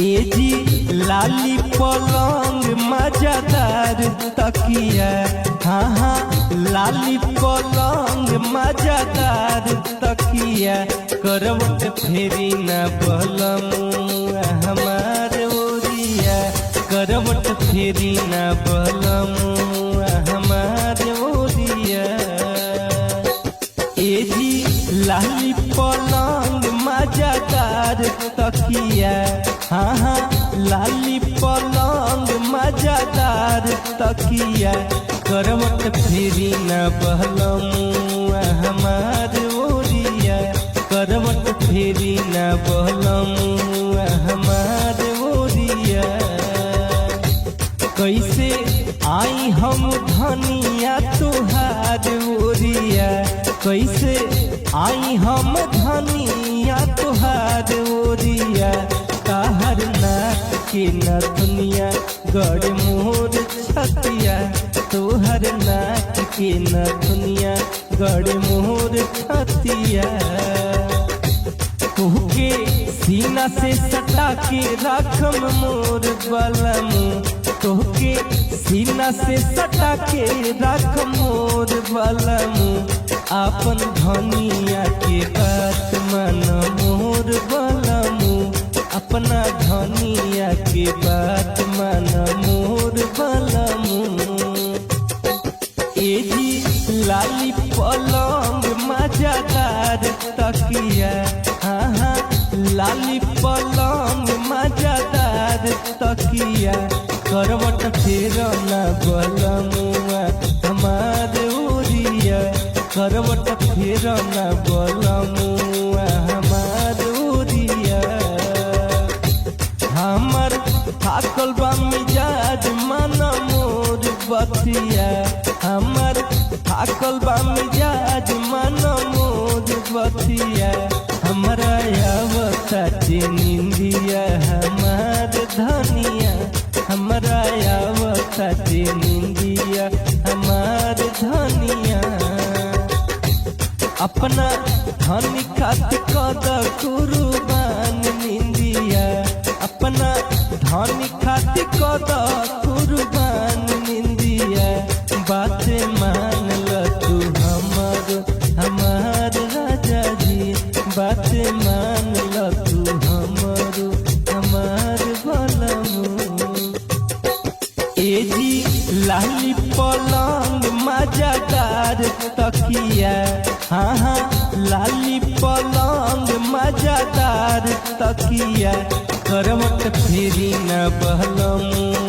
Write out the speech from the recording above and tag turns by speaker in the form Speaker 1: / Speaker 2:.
Speaker 1: ए जी लाली पलंग मजादार तकिया, हाँ हाँ लाली पलंग मजादार तकिया, करवट फेरी न बलमुआ हमार ओरिया, करवट फेरी न बलमुआ हमार ओरिया। ए जी लाली पलंग मजादार तकिया, हाँ हाँ लाली पलंग मजादार तकिया, करवट फेरी न बलमुआ हमार ओरिया, करवट फेरी न बलमुआ हमार ओरिया। कैसे आई हम धनिया तुहार ओरिया, कैसे आई हम धनिया तुहार ओरिया, ताहर नाक के नथुनिया गड़ मोर छतिया, तोहर नाक के नथुनिया गड़ मोर छतिया। तोहके सीना से सटा के राखम मोर बलमु, तोहके सीना से सटा के राखम मोर बलमु, आपन धनिया के बात मन मोर बलमु, अपना धनिया के बात मन मोर बलमु। ए जी लाली पलंग मजादार तकिया, हाँ हाँ लाली पलंग मजादार तकिया, करवट फेरना बलमुआ हमार ओरिया, करवट फेरना बलमुआ हमार ओरिया। हमर थाकल बा मिजाज मन मोर बतिया, हमर थाकल बा मिजाज मन मोर बतिया, हमरा आवता निंदिया हमार धनिया, हमरा आवता निंदिया हमार धनिया। अपना धनी खात कद कुर्बान निंदिया, अपना धनी खात कद कुर्बान निंदिया, बात मान ल तू हमर हमार राजा जी, बात मान ल तू हमर हमार बलमु। ए जी लाली पलंग मजादार तकिया, हाँ हाँ लाली पलंग मजादार तकिया, करवट फेरी न बलमु